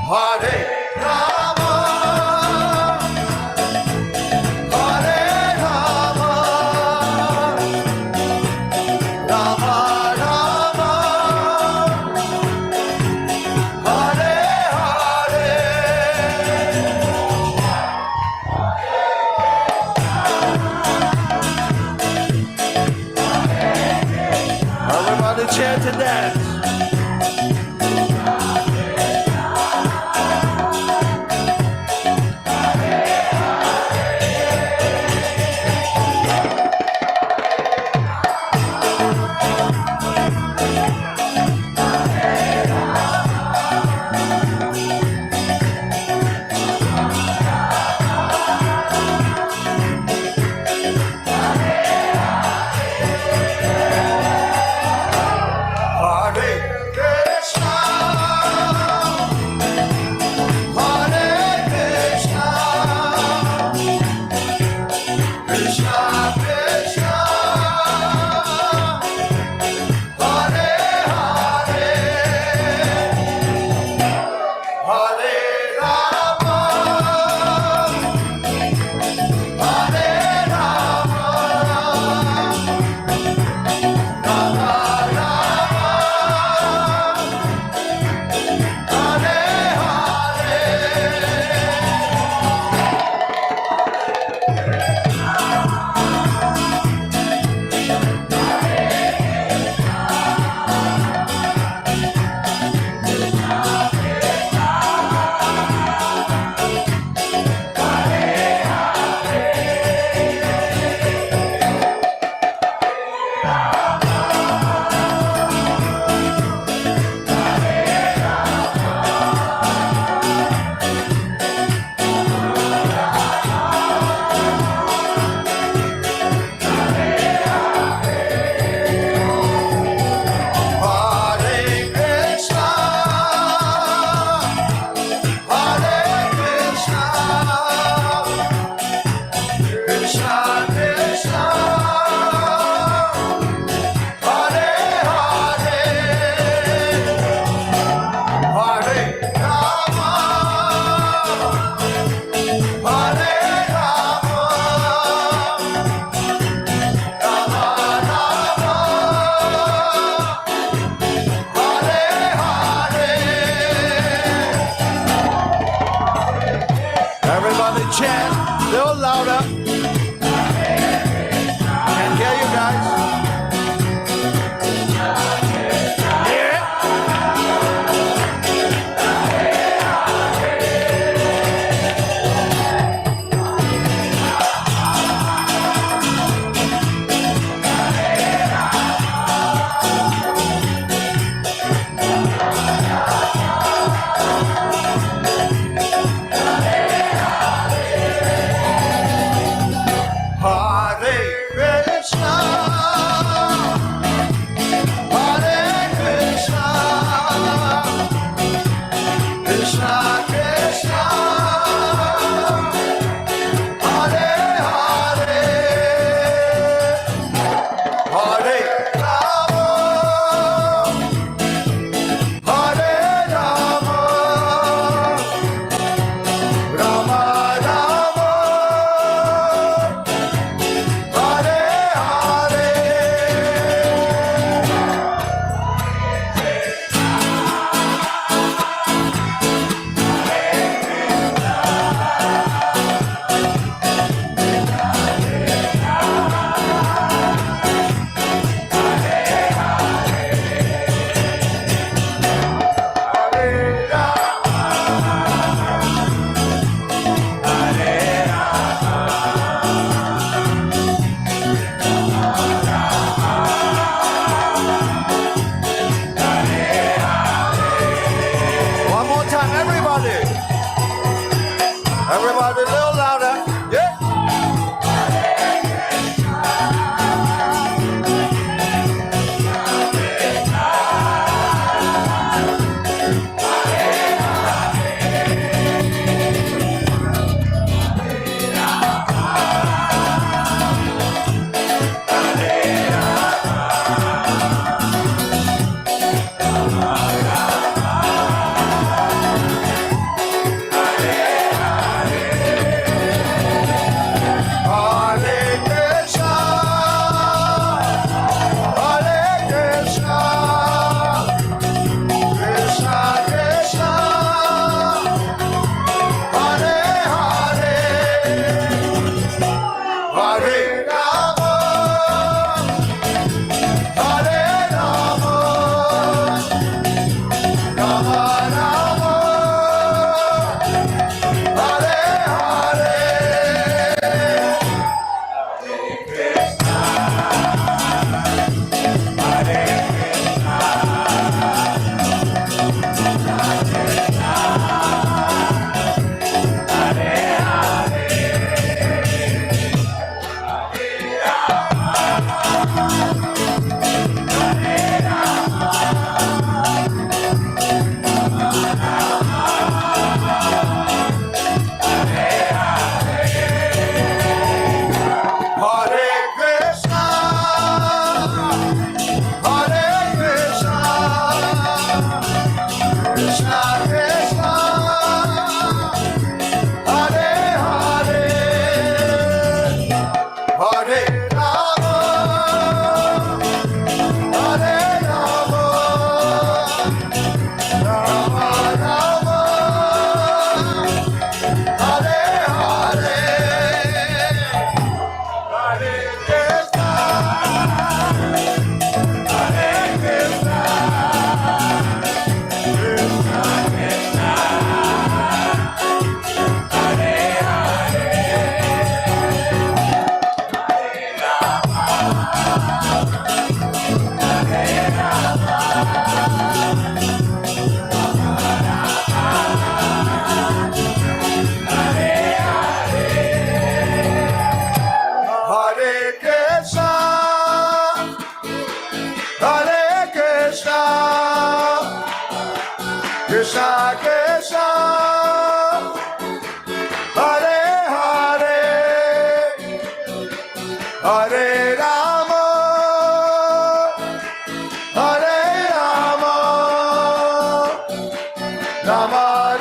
Hare Rama, Hare Rama, Rama Rama, Hare Hare. Everybody chant and dance. Hare Krishna, Hare Krishna, Krishna Krishna, Hare Hare, Hare Rama, Hare Rama, Rama Rama, Hare Hare. Hare Krishna, Hare Krishna, Krishna Krishna, Hare Hare, Hare Rama, Hare Rama, Rama Rama, Hare Hare. Everybody chant a little louder. Can't hear you guys. Hear it? Hare Krishna, Hare Krishna, Krishna Krishna, Hare Hare, Hare Rama, Hare Rama, Rama Rama, Hare Hare. One more time, everybody. Everybody, a little louder. Yeah.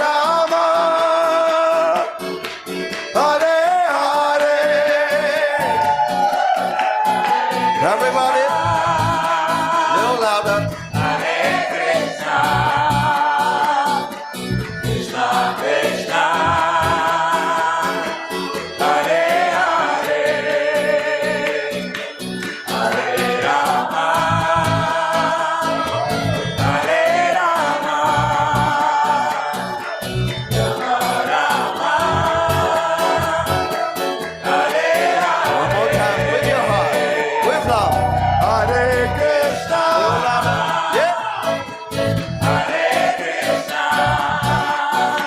Rama, Hare Hare. Everybody, a little louder. One more time with your heart, with love. Hare Krishna. A little louder. Yeah. Hare Krishna, Hare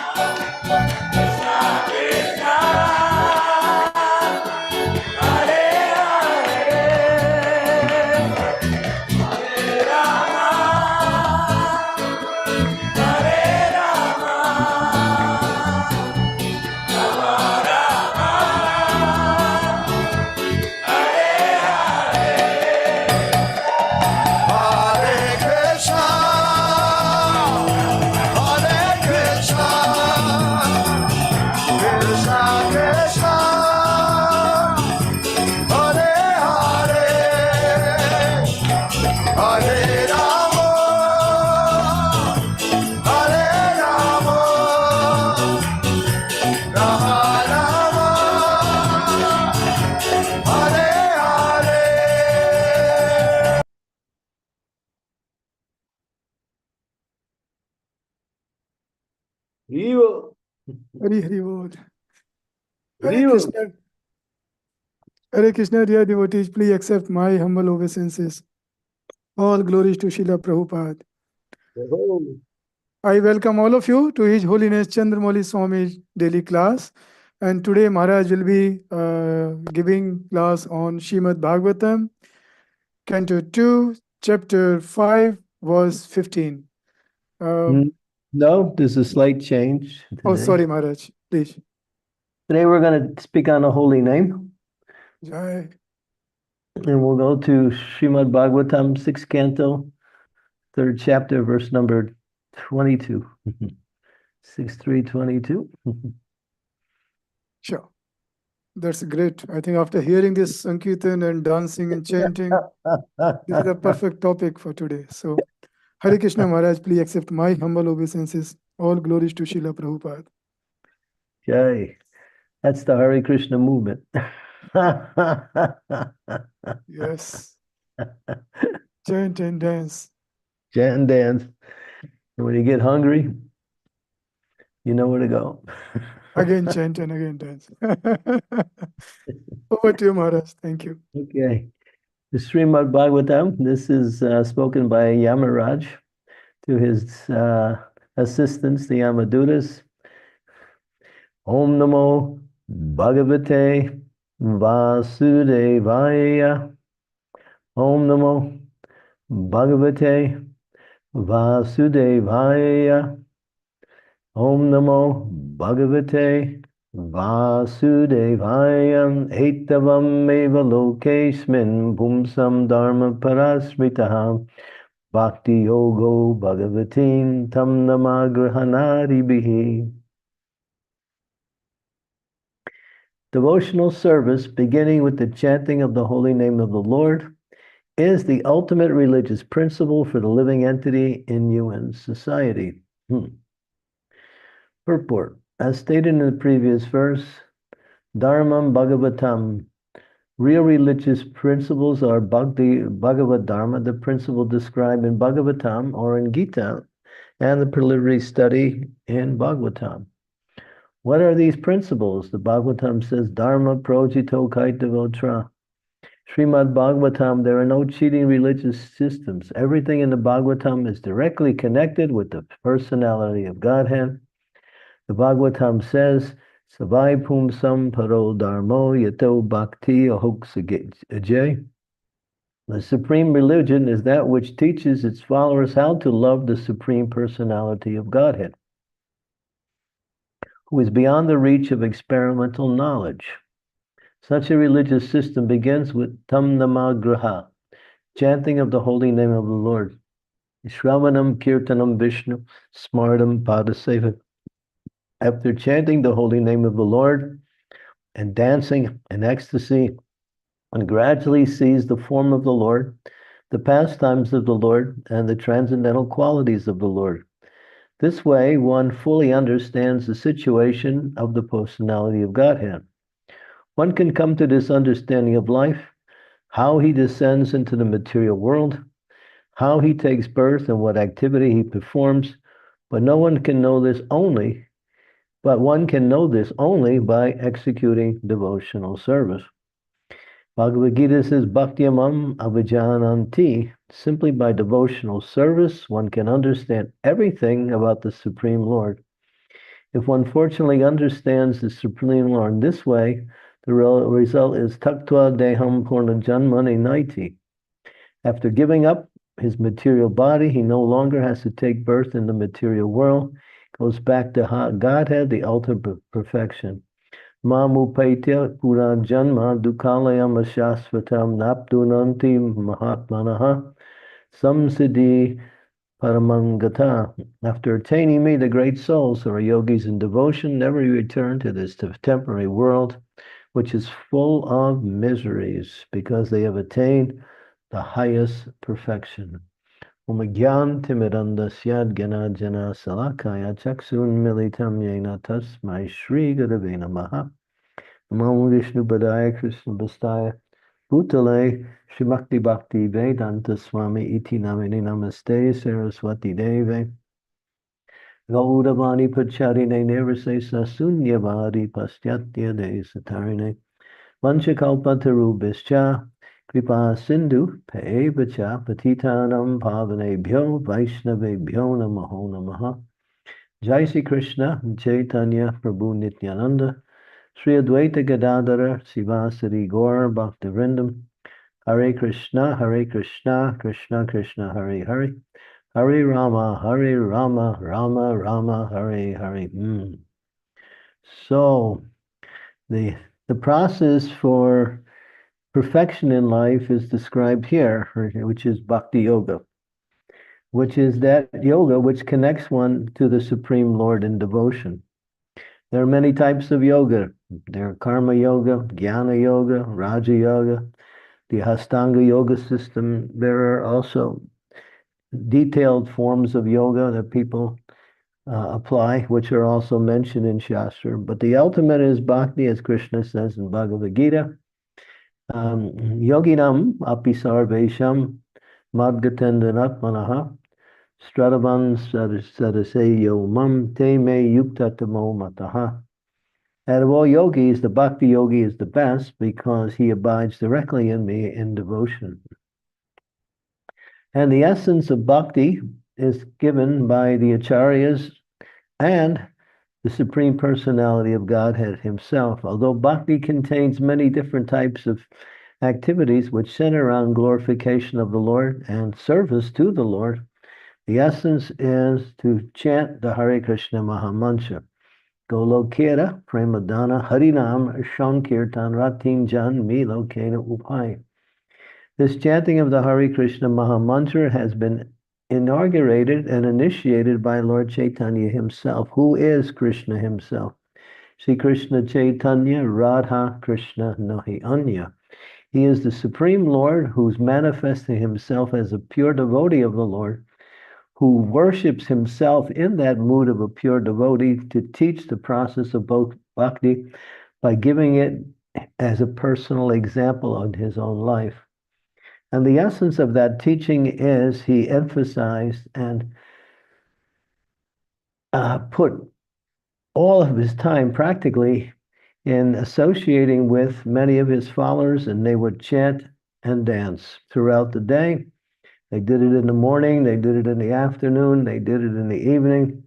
Krishna, Krishna Krishna, Hare Hare, Hare Rama, Hare Rama, Rama Rama, Hare Hare. Vivo, Hari Hari Bol. Hare vivo. Krishna. Hare Krishna, dear devotees, please accept my humble obeisances. All glories to Srila Prabhupada. Oh, I welcome all of you to His Holiness Chandramauli Swami daily class. And today Maharaj will be giving class on Shrimad Bhagavatam, Canto 2, Chapter 5, verse 15. No, there's a slight change today. Oh, sorry, Maharaj. Please. Today we're going to speak on the holy name, Jai. and we'll go to Srimad Bhagavatam, 6th canto, 3rd chapter, verse number 22. 6:3:22. Sure. That's great. I think after hearing this Sankirtan and dancing and chanting, this is a perfect topic for today. So, Hare Krishna Maharaj, please accept my humble obeisances. All glories to Srila Prabhupada. Okay, that's the Hare Krishna movement. Yes. Chant and dance. Chant and dance. And when you get hungry, you know where to go. Again chant and again dance. Over to you, Maharaj. Thank you. Okay. The Srimad Bhagavatam, this is spoken by Yamaraj to his assistants, the Yamadutas. Om Namo Bhagavate Vasudevaya. Om Namo Bhagavate Vasudevaya. Om Namo Bhagavate Vasudevaya. Etavam eva lokesmin pumsam dharma parasmitaha. Bhakti yogo bhagavatim tam namagrahanari bihi. Devotional service, beginning with the chanting of the holy name of the Lord, is the ultimate religious principle for the living entity in human society. Purport. As stated in the previous verse, Dharmam Bhagavatam. Real religious principles are Bhagavad Dharma, the principle described in Bhagavatam or in Gita, and the preliminary study in Bhagavatam. What are these principles? The Bhagavatam says, Dharma projito kaitavotra. Srimad Bhagavatam, there are no cheating religious systems. Everything in the Bhagavatam is directly connected with the personality of Godhead. The Bhagavatam says, Savai pumsam paro dharmo yato bhakti ahoksajay. The supreme religion is that which teaches its followers how to love the supreme personality of Godhead, who is beyond the reach of experimental knowledge. Such a religious system begins with tam namagraha, chanting of the holy name of the Lord. Shravanam kirtanam Vishnu smartam padaseva After chanting the holy name of the Lord and dancing in ecstasy, one gradually sees the form of the Lord, the pastimes of the Lord, and the transcendental qualities of the Lord. This way, one fully understands the situation of the personality of Godhead. One can come to this understanding of life, how he descends into the material world, how he takes birth and what activity he performs, but one can know this only by executing devotional service. Bhagavad Gita says, Bhaktyamam Avijananti. Simply by devotional service, one can understand everything about the Supreme Lord. If one fortunately understands the Supreme Lord in this way, the result is Taktva Deham Purna Janmani Naiti. After giving up his material body, he no longer has to take birth in the material world, goes back to Godhead, the ultimate perfection. Mamupaitya Puran Janma Dukalayam Ashasvatam Napdunanti Mahatmanaha Samsiddhi Paramangata. After attaining me, the great souls who are yogis in devotion never return to this temporary world, which is full of miseries, because they have attained the highest perfection. Umagyan Timirandasya Ganajana Salakaya Chaksun Militam Yena Tasmai Shri Gurave Namaha. Namo Vishnu Padaya Krishna Bastaya Bhutale Shrimakti Bhakti Vedanta Swami Iti Namini Namaste Saraswati Deve Gaudavani Pacharine Nirvase Sasunyavadi Pastyatya De Satarine Vanchakalpatarubhischa Kripa Sindhu Pevacha Patitanam Pavanebhyo Vaishnavebhyo Namaho Namaha. Jai Sri Krishna Chaitanya Prabhu Nityananda Sri Advaita Gadadhara Sivasari Gaur Bhaktivinoda Hare Krishna Krishna Krishna Hare Hare Hare Rama Rama Rama Hare Hare. So the process for perfection in life is described here, which is Bhakti Yoga, which is that yoga which connects one to the Supreme Lord in devotion. There are many types of yoga. There are Karma Yoga, Jnana Yoga, Raja Yoga, the Astanga Yoga system. There are also detailed forms of yoga that people apply, which are also mentioned in Shastra. But the ultimate is Bhakti, as Krishna says in Bhagavad Gita. Yoginam api sarvesham madgatendanatmanaha stradavan sadaseyo mam te me yuktatamo mataha. Out of all yogis, the Bhakti yogi is the best because he abides directly in me in devotion. And the essence of Bhakti is given by the Acharyas and the Supreme Personality of Godhead himself. Although Bhakti contains many different types of activities which center around glorification of the Lord and service to the Lord, the essence is to chant the Hare Krishna Mahamantra. Golokera Premadana Harinam Shankirtan Ratin Jan Milo Kena Upai. This chanting of the Hare Krishna Mahamantra has been inaugurated and initiated by Lord Chaitanya himself, who is Krishna himself. Sri Krishna Chaitanya Radha Krishna Nahi Anya. He is the Supreme Lord who's manifesting himself as a pure devotee of the Lord, who worships himself in that mood of a pure devotee to teach the process of both bhakti by giving it as a personal example of his own life. And the essence of that teaching is he emphasized and put all of his time practically in associating with many of his followers, and they would chant and dance throughout the day. They did it in the morning, they did it in the afternoon, they did it in the evening.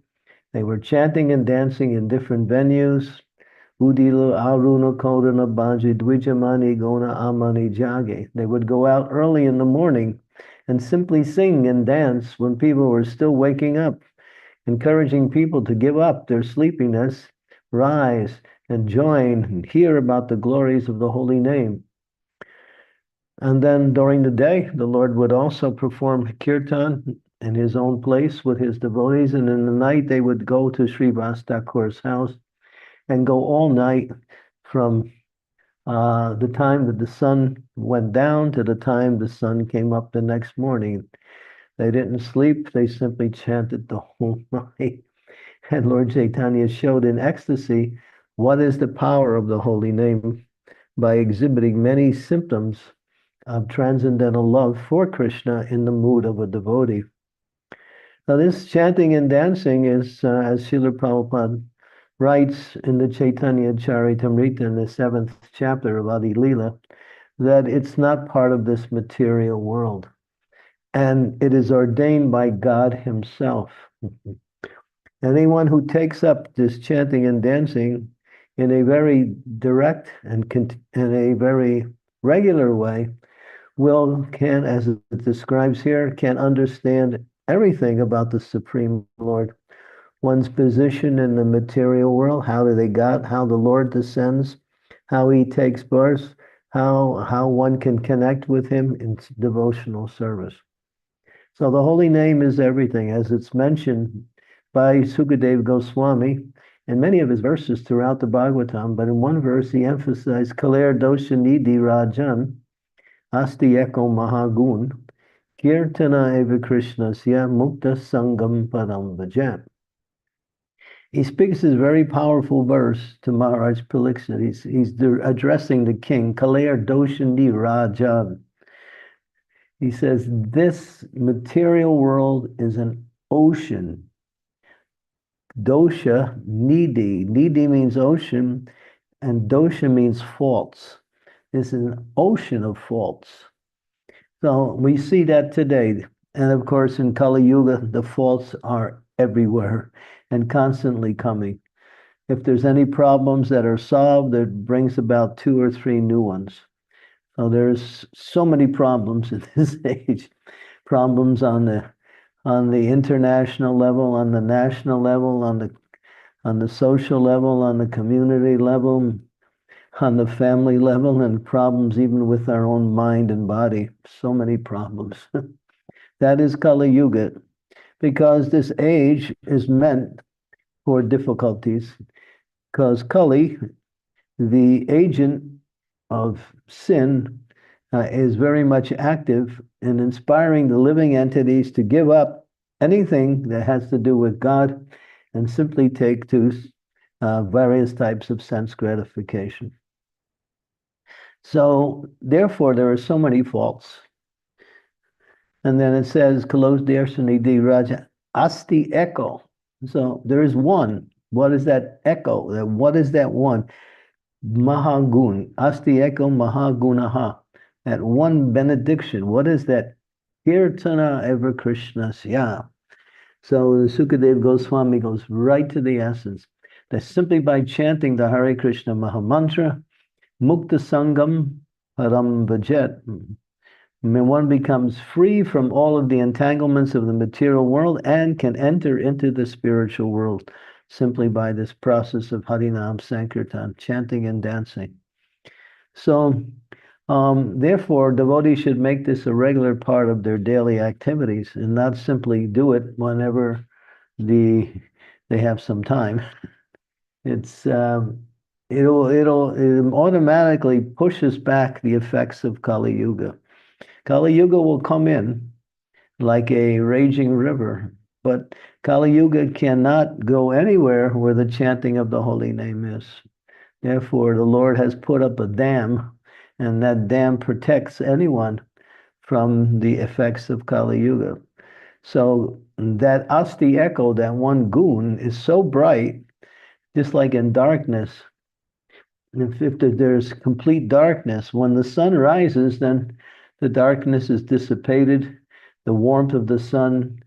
They were chanting and dancing in different venues. Udilo Aruna Kodana Baji Dwijamani Gona Amani Jage. They would go out early in the morning and simply sing and dance when people were still waking up, encouraging people to give up their sleepiness, rise and join and hear about the glories of the holy name. And then during the day, the Lord would also perform kirtan in his own place with his devotees, and in the night they would go to Srivas Thakur's house and go all night from the time that the sun went down to the time the sun came up the next morning. They didn't sleep, they simply chanted the whole night. And Lord Chaitanya showed in ecstasy what is the power of the holy name by exhibiting many symptoms of transcendental love for Krishna in the mood of a devotee. Now, this chanting and dancing is, as Srila Prabhupada writes in the Chaitanya Charitamrita in the 7th chapter of Adi Lila, that it's not part of this material world. And it is ordained by God himself. Anyone who takes up this chanting and dancing in a very direct and in a very regular way can, as it describes here, can understand everything about the Supreme Lord, one's position in the material world, how the Lord descends, how he takes birth, how one can connect with him in devotional service. So the holy name is everything, as it's mentioned by Sukadeva Goswami in many of his verses throughout the Bhagavatam, but in one verse he emphasized Kaler Dosha Nidhi Rajan Asti Eko Mahagun Kirtana Eva Krishnasya Mukta Sangam Padam Vajan. He speaks this very powerful verse to Maharaj Pariksit. He's addressing the king, Kaler Doshandi Rajan. He says, this material world is an ocean. Dosha, Nidhi. Nidhi means ocean, and dosha means faults. It's an ocean of faults. So we see that today. And of course, in Kali Yuga, the faults are everywhere and constantly coming. If there's any problems that are solved, it brings about 2 or 3 new ones. So there's so many problems in this age. Problems on the international level, on the national level, on the social level, on the community level, on the family level, and problems even with our own mind and body. So many problems. That is Kali Yuga, because this age is meant for difficulties, because Kali, the agent of sin, is very much active in inspiring the living entities to give up anything that has to do with God and simply take to various types of sense gratification. So, therefore, there are so many faults. And then it says, Kalos Darsanidi Raja Asti Echo. So, there is one. What is that echo? What is that one? Mahagun. Asti Echo Mahagunaha. That one benediction. What is that? Kirtana Eva Krishnasya. So Sukadeva Goswami goes right to the essence. That simply by chanting the Hare Krishna Mahamantra, Mukta Sangam Param Vajet, one becomes free from all of the entanglements of the material world and can enter into the spiritual world simply by this process of Harinam Sankirtan, chanting and dancing. So, therefore, devotees should make this a regular part of their daily activities and not simply do it whenever they have some time. It automatically pushes back the effects of Kali Yuga. Kali Yuga will come in like a raging river, but Kali Yuga cannot go anywhere where the chanting of the holy name is. Therefore, the Lord has put up a dam, and that dam protects anyone from the effects of Kali Yuga. So that Asti Echo, that one gun, is so bright, just like in darkness. If there's complete darkness, when the sun rises, then the darkness is dissipated. The warmth of the sun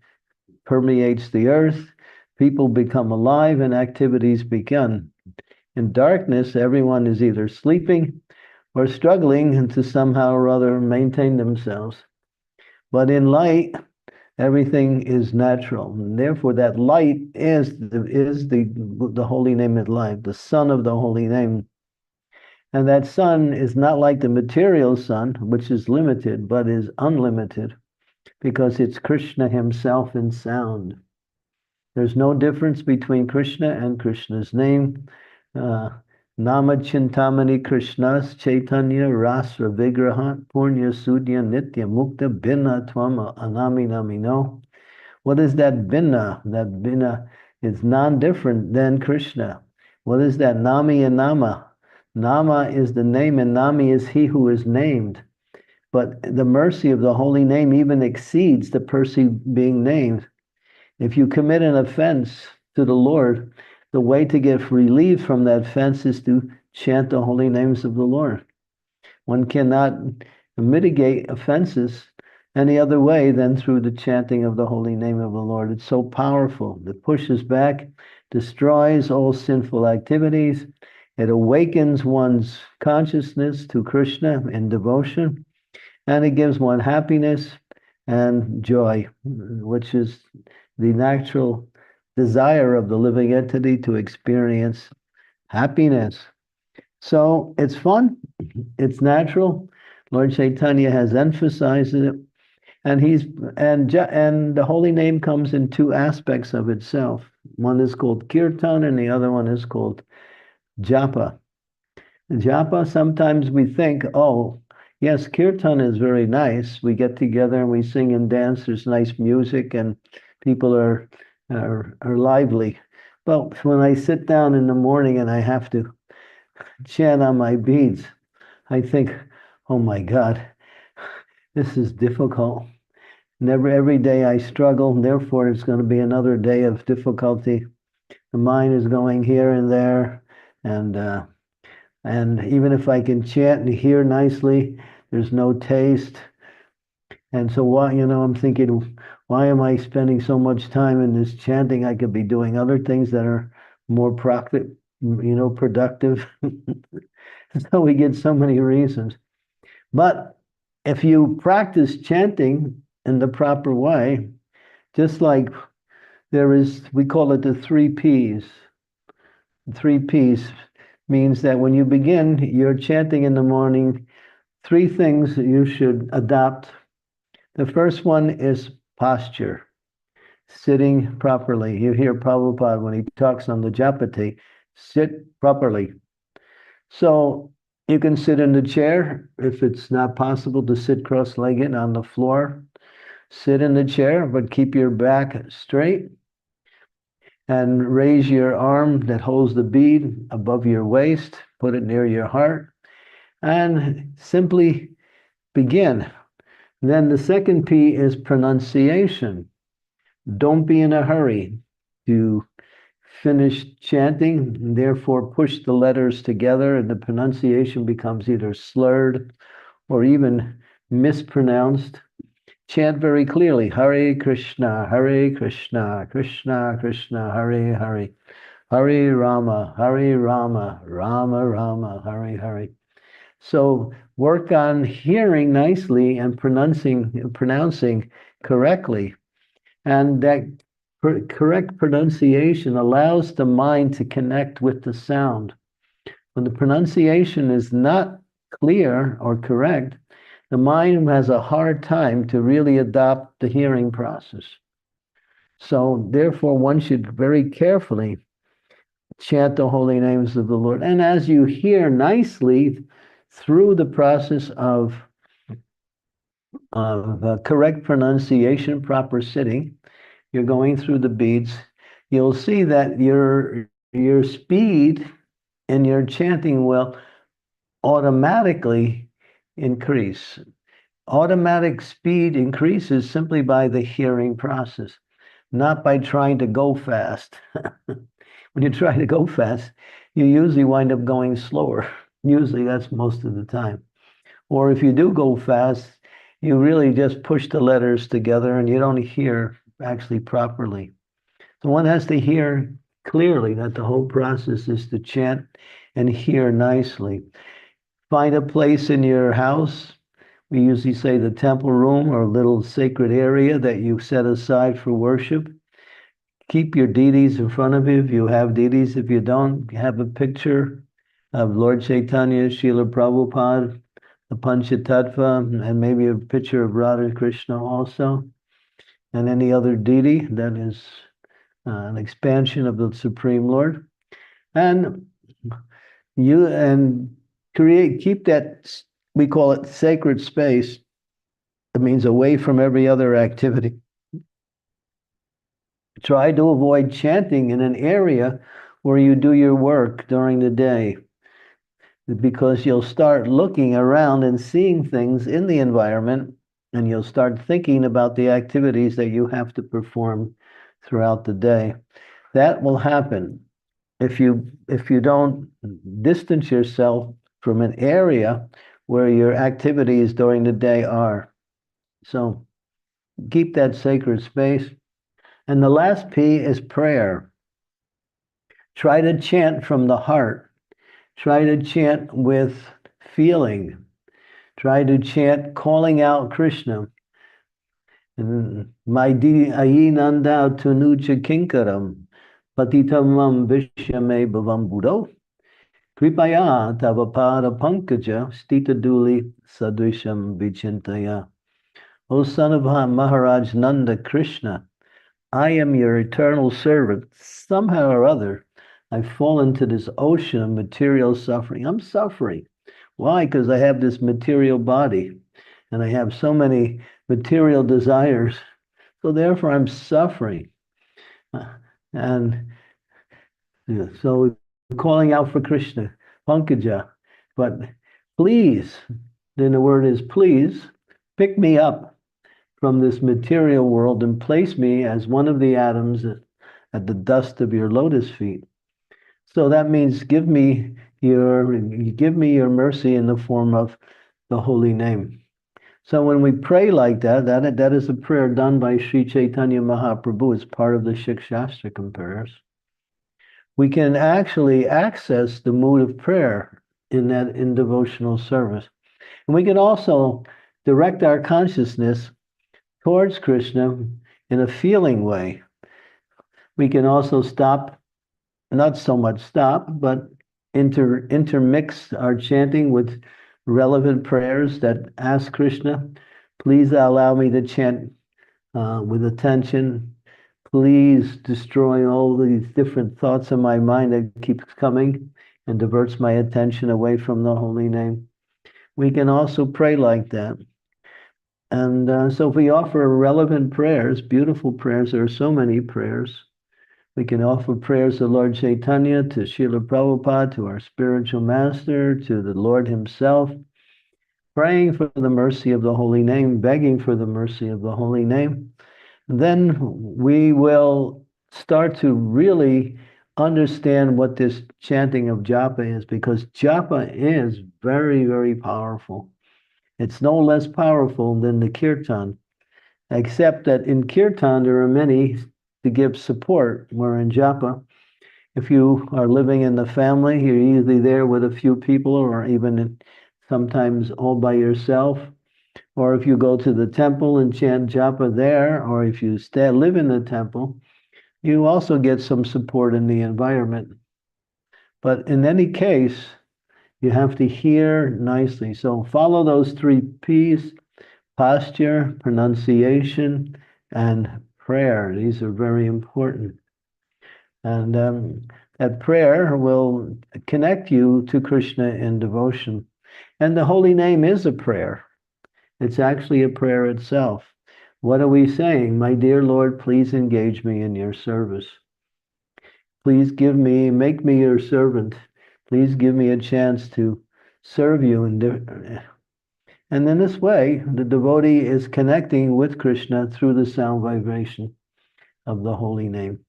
permeates the earth. People become alive and activities begin. In darkness, everyone is either sleeping or struggling to somehow or other maintain themselves. But in light, everything is natural. And therefore, that light is the holy name of life, the sun of the holy name. And that sun is not like the material sun, which is limited, but is unlimited. because it's Krishna himself in sound. There's no difference between Krishna and Krishna's name. Nama Chintamani Krishnas Chaitanya Rasra Vigraha Purnya Sudya Nitya Mukta Bhinna Tvam Anami Namino. What is that Bhinna? That Bhinna is non-different than Krishna. What is that? Nami and Nama. Nama is the name and Nami is he who is named. But the mercy of the holy name even exceeds the person being named. If you commit an offense to the Lord, the way to get relieved from that offense is to chant the holy names of the Lord. One cannot mitigate offenses any other way than through the chanting of the holy name of the Lord. It's so powerful. It pushes back, destroys all sinful activities. It awakens one's consciousness to Krishna in devotion, and it gives one happiness and joy, which is the natural desire of the living entity to experience happiness. So it's fun, it's natural. Lord Chaitanya has emphasized it, and the holy name comes in two aspects of itself. One is called kirtan, and the other one is called japa. Japa, sometimes we think, oh, yes, kirtan is very nice. We get together and we sing and dance. There's nice music, and people are lively. But when I sit down in the morning and I have to chant on my beads, I think, oh my God, this is difficult. Every day I struggle, and therefore it's going to be another day of difficulty. The mind is going here and there, and even if I can chant and hear nicely, there's no taste. And so I'm thinking, why am I spending so much time in this chanting? I could be doing other things that are more productive. So we get so many reasons. But if you practice chanting in the proper way, just like we call it the 3 Ps. 3 Ps means that when you begin your chanting in the morning, 3 things you should adopt. The first one is posture, sitting properly. You hear Prabhupada when he talks on the Japati, sit properly. So you can sit in the chair. If it's not possible to sit cross-legged on the floor, sit in the chair, but keep your back straight. And raise your arm that holds the bead above your waist, put it near your heart, and simply begin. Then the second P is pronunciation. Don't be in a hurry to finish chanting, and therefore push the letters together, and the pronunciation becomes either slurred or even mispronounced. Chant very clearly, Hare Krishna, Krishna Krishna, Hare Hare, Hare Rama, Rama Rama, Hare Hare. So work on hearing nicely and pronouncing correctly. And that correct pronunciation allows the mind to connect with the sound. When the pronunciation is not clear or correct, the mind has a hard time to really adopt the hearing process. So therefore, one should very carefully chant the holy names of the Lord. And as you hear nicely through the process of correct pronunciation, proper sitting, you're going through the beads, you'll see that your speed in your chanting will automatically increase. Automatic speed increases simply by the hearing process, not by trying to go fast. When you try to go fast, you usually wind up going slower. Usually that's most of the time. Or if you do go fast, you really just push the letters together and you don't hear actually properly. So one has to hear clearly that the whole process is to chant and hear nicely. Find a place in your house. We usually say the temple room or little sacred area that you set aside for worship. Keep your deities in front of you if you have deities. If you don't, have a picture of Lord Chaitanya, Srila Prabhupada, the Panchatattva, and maybe a picture of Radha Krishna also, and any other deity that is an expansion of the Supreme Lord. And keep that, we call it sacred space. It means away from every other activity. Try to avoid chanting in an area where you do your work during the day, because you'll start looking around and seeing things in the environment, and you'll start thinking about the activities that you have to perform throughout the day. That will happen if you don't distance yourself from an area where your activities during the day are. So keep that sacred space. And the last P is prayer. Try to chant from the heart. Try to chant with feeling. Try to chant calling out Krishna. Maidi ayinanda tunuja kinkaram patitamam vishyame bhavam buddho kripaya tavapada pankaja stita duli sadrisham vichintaya. O son of Maharaj Nanda Krishna, I am your eternal servant. Somehow or other, I've fallen into this ocean of material suffering. I'm suffering. Why? Because I have this material body, and I have so many material desires. So therefore, I'm suffering. And so calling out for Krishna, Pankaja. But please, then the word is please, pick me up from this material world and place me as one of the atoms at the dust of your lotus feet. So that means give me your mercy in the form of the holy name. So when we pray like that, that is a prayer done by Sri Chaitanya Mahaprabhu as part of the Shikshastra prayers. We can actually access the mood of prayer in devotional service. And we can also direct our consciousness towards Krishna in a feeling way. We can also stop, not so much stop, but intermix our chanting with relevant prayers that ask Krishna, please allow me to chant with attention. Please destroy all these different thoughts in my mind that keeps coming and diverts my attention away from the holy name. We can also pray like that. And so if we offer relevant prayers, beautiful prayers, there are so many prayers. We can offer prayers to Lord Chaitanya, to Srila Prabhupada, to our spiritual master, to the Lord himself, praying for the mercy of the holy name, begging for the mercy of the holy name. Then we will start to really understand what this chanting of japa is, because japa is very, very powerful. It's no less powerful than the kirtan, except that in kirtan there are many to give support, where in japa, if you are living in the family, you're usually there with a few people, or even sometimes all by yourself. Or if you go to the temple and chant japa there, or if you live in the temple, you also get some support in the environment. But in any case, you have to hear nicely. So follow those 3 P's: posture, pronunciation, and prayer. These are very important. And that prayer will connect you to Krishna in devotion. And the holy name is a prayer. It's actually a prayer itself. What are we saying? My dear Lord, please engage me in your service. Please make me your servant. Please give me a chance to serve you. And in this way, the devotee is connecting with Krishna through the sound vibration of the holy name.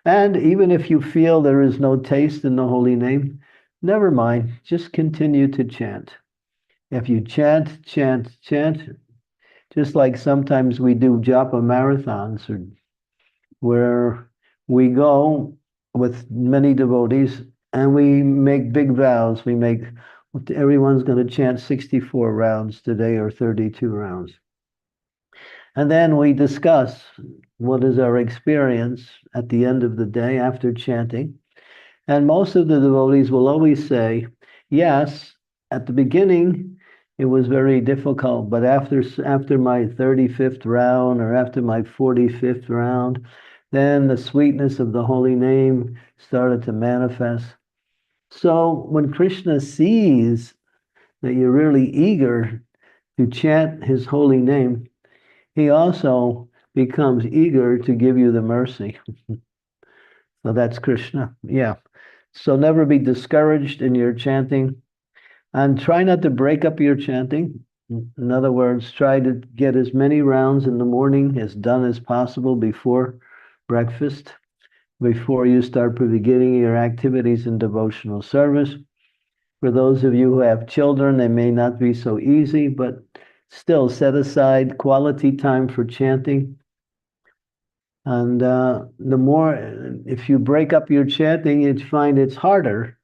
And even if you feel there is no taste in the holy name, never mind, just continue to chant. If you chant, just like sometimes we do japa marathons, where we go with many devotees and we make big vows. Everyone's going to chant 64 rounds today, or 32 rounds. And then we discuss what is our experience at the end of the day after chanting. And most of the devotees will always say, yes, at the beginning, it was very difficult. But after my 35th round or after my 45th round, then the sweetness of the holy name started to manifest. So when Krishna sees that you're really eager to chant his holy name, he also becomes eager to give you the mercy. So that's Krishna. Yeah. So never be discouraged in your chanting, and try not to break up your chanting. In other words, try to get as many rounds in the morning as done as possible before breakfast, before you start beginning your activities in devotional service. For those of you who have children, they may not be so easy, but still set aside quality time for chanting. And the more, if you break up your chanting, you find it's harder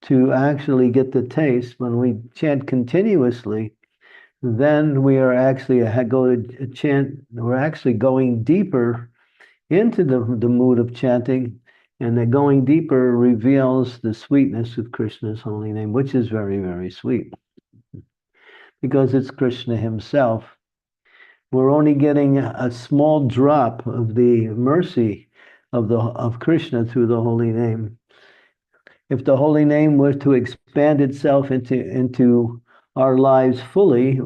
to actually get the taste. When we chant continuously, then we are actually we're actually going deeper into the mood of chanting, and the going deeper reveals the sweetness of Krishna's holy name, which is very, very sweet, because it's Krishna himself. We're only getting a small drop of the mercy of Krishna through the holy name. If the holy name were to expand itself into our lives fully,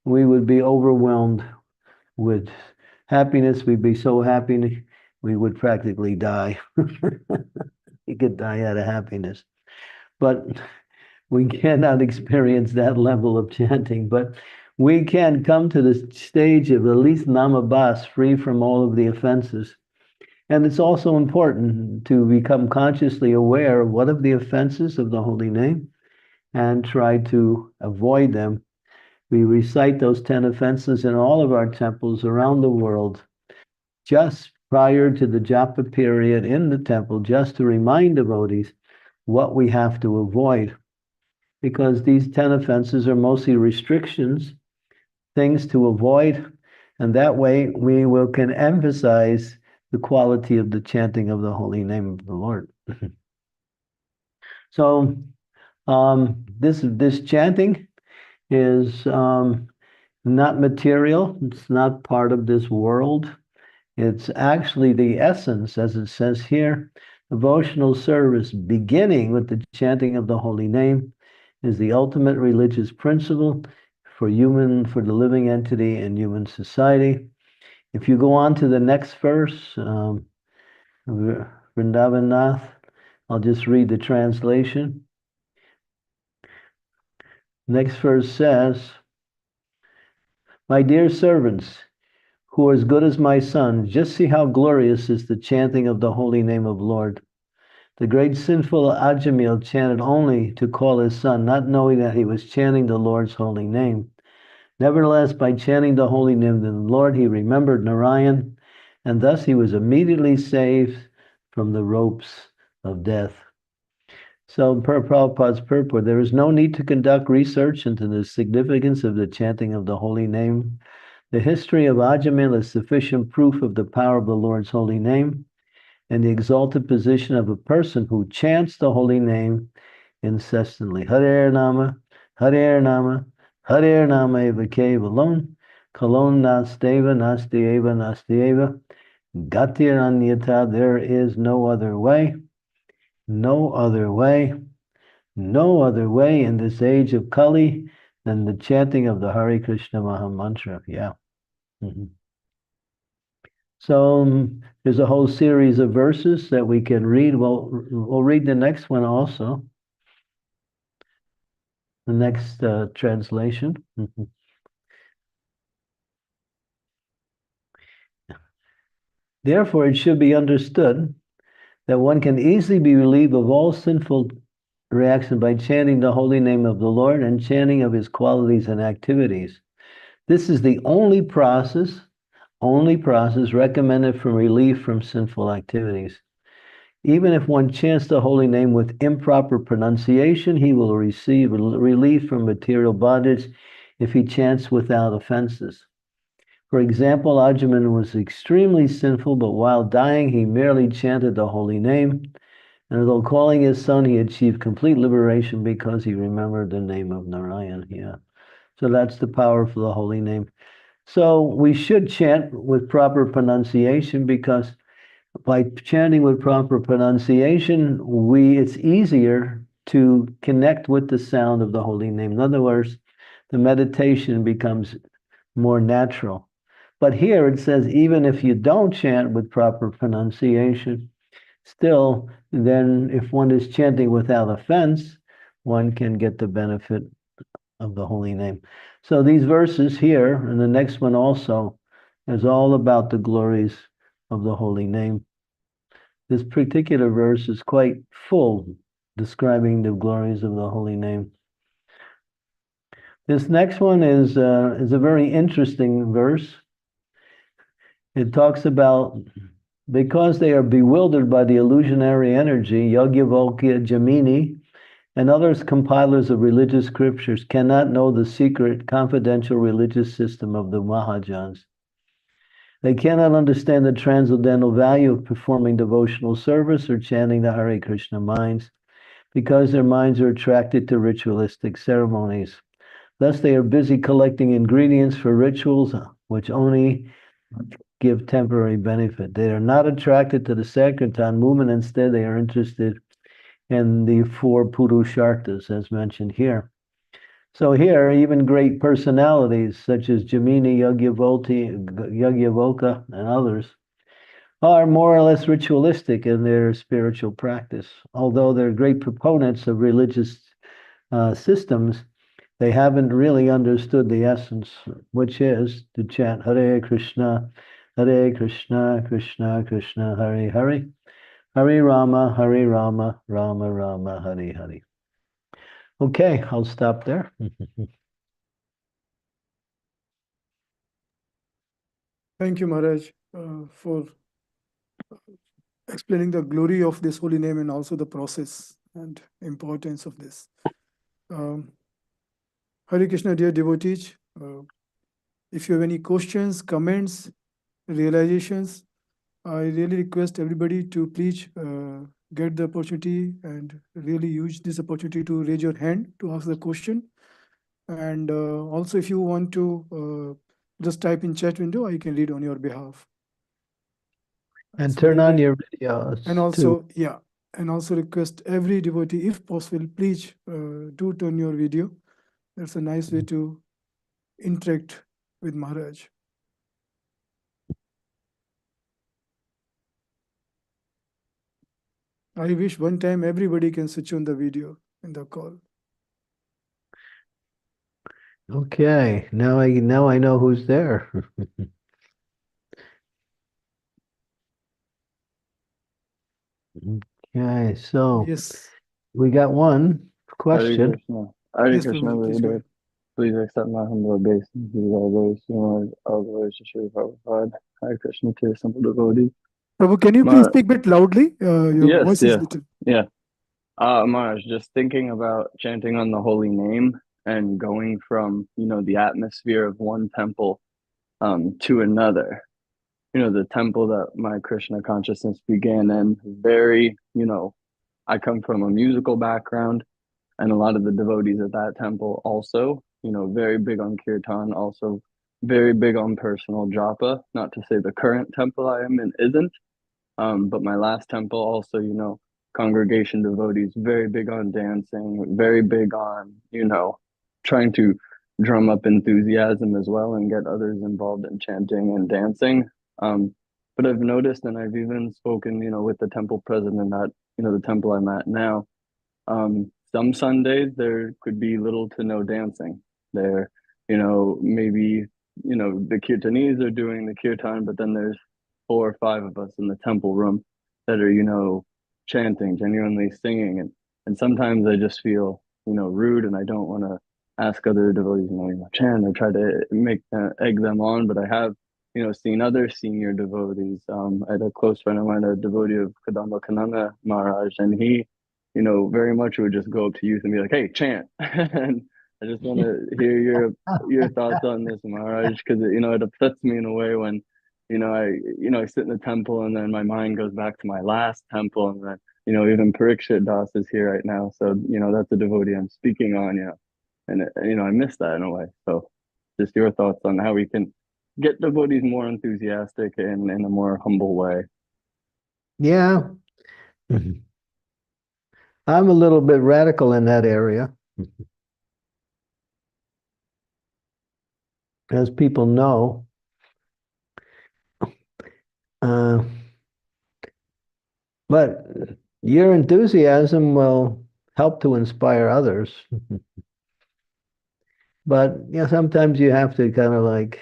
we would be overwhelmed with happiness. We'd be so happy we would practically die. You could die out of happiness. But we cannot experience that level of chanting. But we can come to the stage of at least namabas, free from all of the offenses. And it's also important to become consciously aware of what of the offenses of the holy name and try to avoid them. We recite those 10 offenses in all of our temples around the world just prior to the japa period in the temple, just to remind devotees what we have to avoid. Because these 10 offenses are mostly restrictions, things to avoid, and that way we can emphasize the quality of the chanting of the holy name of the Lord. So this chanting is not material. It's not part of this world. It's actually the essence, as it says here. Devotional service beginning with the chanting of the holy name is the ultimate religious principle for the living entity in human society. If you go on to the next verse, Vrindavanath, I'll just read the translation. Next verse says, "My dear servants, who are as good as my son, just see how glorious is the chanting of the holy name of Lord. The great sinful Ajamil chanted only to call his son, not knowing that he was chanting the Lord's holy name. Nevertheless, by chanting the holy name of the Lord, he remembered Narayan, and thus he was immediately saved from the ropes of death." So, per Prabhupada's purport, there is no need to conduct research into the significance of the chanting of the holy name. The history of Ajamil is sufficient proof of the power of the Lord's holy name and the exalted position of a person who chants the holy name incessantly. Hare Nama, Hare Nama, Hare Nama eva kevalon, kalon nasteva, nastieva, nastieva, gatir anyata, there is no other way, no other way, no other way in this age of Kali than the chanting of the Hare Krishna Maha Mantra. Yeah. Mm-hmm. So there's a whole series of verses that we can read. We'll read the next one also. The next translation. Therefore, it should be understood that one can easily be relieved of all sinful reaction by chanting the holy name of the Lord and chanting of his qualities and activities. This is the only process recommended for relief from sinful activities. Even if one chants the holy name with improper pronunciation, he will receive relief from material bondage if he chants without offenses. For example, Ajaman was extremely sinful, but while dying, he merely chanted the holy name. And although calling his son, he achieved complete liberation because he remembered the name of Narayan. Yeah. So that's the power for the holy name. So we should chant with proper pronunciation, because by chanting with proper pronunciation, it's easier to connect with the sound of the holy name. In other words, the meditation becomes more natural. But here it says, even if you don't chant with proper pronunciation, still, then if one is chanting without offense, one can get the benefit of the holy name. So these verses here, and the next one also, is all about the glories of the holy name. This particular verse is quite full, describing the glories of the holy name. This next one is a very interesting verse. It talks about, because they are bewildered by the illusionary energy, Yajnavalkya, Jamini, and others compilers of religious scriptures cannot know the secret, confidential religious system of the Mahajans. They cannot understand the transcendental value of performing devotional service or chanting the Hare Krishna minds, because their minds are attracted to ritualistic ceremonies. Thus, they are busy collecting ingredients for rituals which only give temporary benefit. They are not attracted to the Sankirtan movement. Instead, they are interested in the four Purusharthas, as mentioned here. So here, even great personalities such as Jamini, Yajnavalkya, and others are more or less ritualistic in their spiritual practice. Although they're great proponents of religious systems, they haven't really understood the essence, which is to chant Hare Krishna, Krishna Krishna, Hare Hare, Hare Rama, Rama Rama, Hare Hare. Okay, I'll stop there. Thank you, Maharaj, for explaining the glory of this holy name and also the process and importance of this. Hare Krishna, dear devotees, if you have any questions, comments, realizations, I really request everybody to please get the opportunity and really use this opportunity to raise your hand to ask the question. And also, if you want to just type in chat window, I can read on your behalf. And So turn on everybody- your videos And too. also, yeah, and also request every devotee, if possible, please do turn your video. That's a nice way to interact with Maharaj. I wish one time everybody can switch on the video in the call. Okay, now I know who's there. Okay, so Yes, we got one Hare question. Krishna. Hare yes, Krishna, Prabhu, please go Gurudev. ahead. Please accept my humble obeisance. These are those who are all the ways to Shri Prabhupada. Hare Krishna to your simple devotee. Prabhu, can you please speak a bit loudly? Your Yes, voice is little. yeah. Maharaj, just thinking about chanting on the holy name and going from, the atmosphere of one temple to another. The temple that my Krishna consciousness began in, very, I come from a musical background, and a lot of the devotees at that temple also, very big on kirtan, also very big on personal japa. Not to say the current temple I am in isn't, but my last temple also, congregation devotees, very big on dancing, very big on, trying to drum up enthusiasm as well and get others involved in chanting and dancing. But I've noticed, and I've even spoken, with the temple president at, the temple I'm at now. Some Sundays there could be little to no dancing. There, maybe, the kirtanis are doing the kirtan, but then there's 4 or 5 of us in the temple room that are, chanting, genuinely singing. And sometimes I just feel, rude, and I don't want to ask other devotees, chant or try to make egg them on. But I have, seen other senior devotees. I had a close friend of mine, a devotee of Kadamba Kanana Maharaj, and he, very much would just go up to youth and be like, "Hey, chant!" And I just want to hear your thoughts on this, Maharaj, because it upsets me in a way when, I sit in the temple and then my mind goes back to my last temple, and then, even Parikshit Das is here right now, so that's a devotee I'm speaking on. and I miss that in a way. So, just your thoughts on how we can get devotees more enthusiastic and in a more humble way. Yeah. I'm a little bit radical in that area. As people know, but your enthusiasm will help to inspire others. But sometimes you have to kind of like,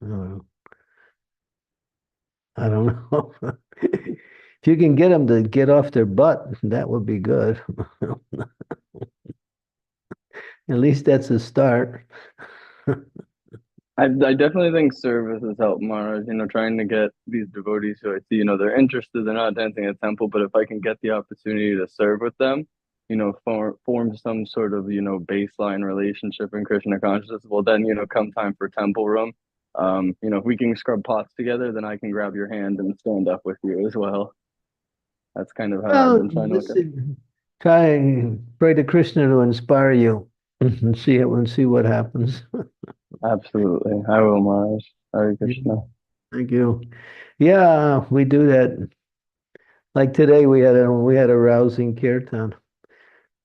I don't know. If you can get them to get off their butt, that would be good. At least that's a start. I definitely think service has helped Maharaj, trying to get these devotees who I see, they're interested, they're not dancing at temple, but if I can get the opportunity to serve with them, form some sort of, baseline relationship in Krishna consciousness, well then, come time for temple room, if we can scrub pots together, then I can grab your hand and stand up with you as well. That's kind of how I've Well, been trying to look just at it. try and pray to Krishna to inspire you and see it and see what happens. Absolutely. I will, Maharaj. Hare Krishna. Thank you. Yeah, we do that. Like today, we had a rousing kirtan,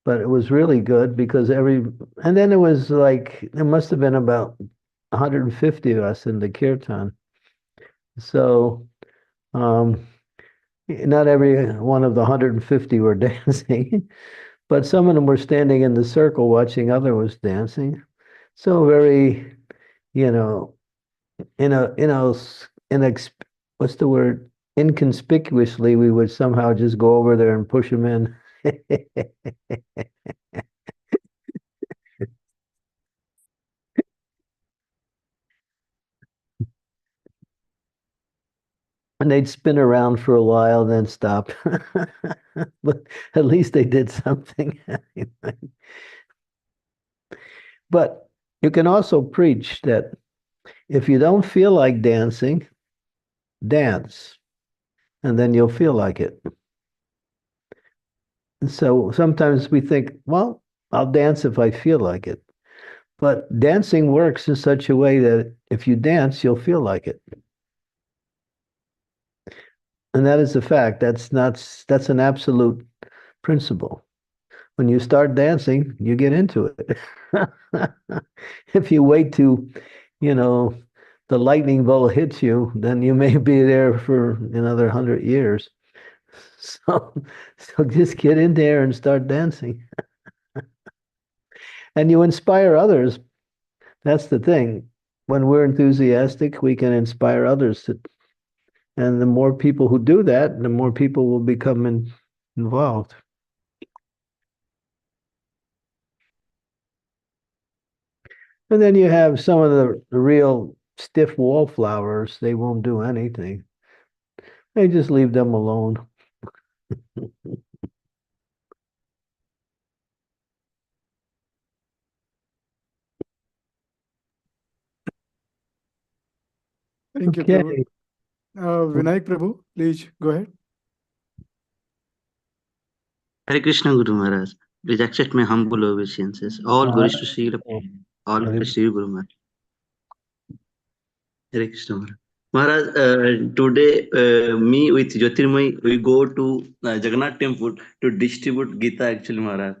but it was really good because and then it was like there must have been about 150 of us in the kirtan. So, not every one of the 150 were dancing, but some of them were standing in the circle watching others dancing. So very, you know, what's the word? Inconspicuously, we would somehow just go over there and push them in. And they'd spin around for a while, then stop. But at least they did something. But you can also preach that if you don't feel like dancing, dance, and then you'll feel like it. And so sometimes we think, well, I'll dance if I feel like it. But dancing works in such a way that if you dance, you'll feel like it. And that is a fact. That's an absolute principle. When you start dancing, you get into it. If you wait to, the lightning bolt hits you, then you may be there for another 100 years. So just get in there and start dancing. And you inspire others. That's the thing. When we're enthusiastic, we can inspire others and the more people who do that, the more people will become involved. And then you have some of the real stiff wallflowers. They won't do anything. They just leave them alone. Thank you, Okay. Prabhu. Vinayak Prabhu, please go ahead. Hare Krishna Guru Maharaj. Please accept my humble obeisances. All glories to Sri all to Sri Guru Maharaj. Hare Krishna Maharaj. Maharaj, today me with Jyotirmay, we go to Jagannath temple to distribute Gita actually Maharaj.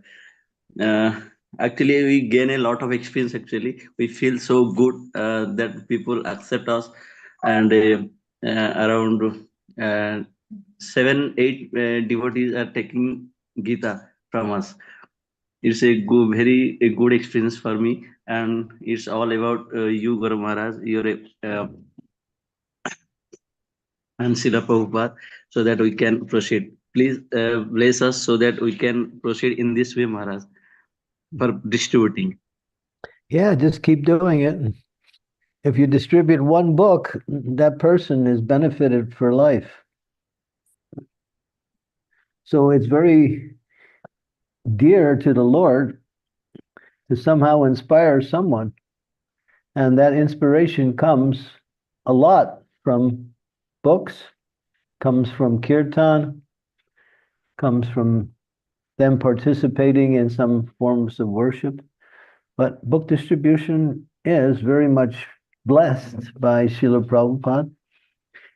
Actually, we gain a lot of experience actually. We feel so good that people accept us and around 7-8 devotees are taking Gita from us. It's a good experience for me, and it's all about you, Guru Maharaj, your and Srila Prabhupada, so that we can proceed. Please bless us so that we can proceed in this way, Maharaj, for distributing. Yeah, just keep doing it. If you distribute one book, that person is benefited for life. So it's very dear to the Lord to somehow inspire someone. And that inspiration comes a lot from books, comes from kirtan, comes from them participating in some forms of worship. But book distribution is very much blessed by Srila Prabhupada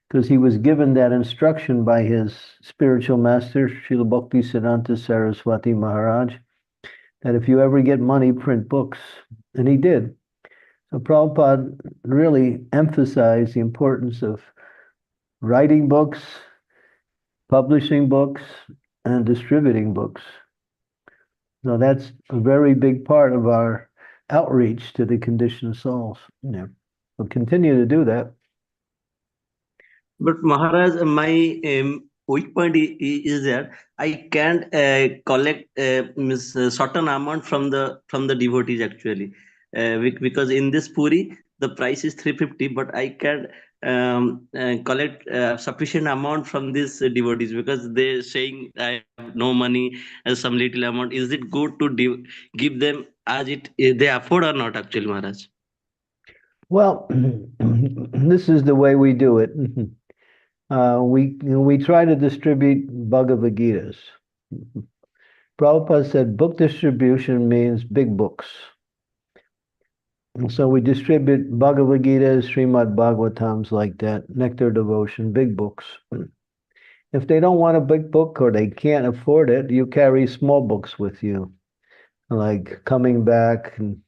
because he was given that instruction by his spiritual master, Srila Bhakti Siddhanta Saraswati Maharaj, that if you ever get money, print books. And he did. So Prabhupada really emphasized the importance of writing books, publishing books, and distributing books. So that's a very big part of our outreach to the conditioned souls. Yeah. We'll continue to do that. But Maharaj, my weak point is that I can't collect certain amount from the devotees actually, because in this puri the price is 350, but I can't collect sufficient amount from these devotees because they're saying I have no money and some little amount. Is it good to give them as they afford or not actually, Maharaj? Well, this is the way we do it. We try to distribute Bhagavad Gitas. Prabhupada said book distribution means big books. And so we distribute Bhagavad Gitas, Srimad Bhagavatams like that, Nectar Devotion, big books. If they don't want a big book or they can't afford it, you carry small books with you, like Coming Back and,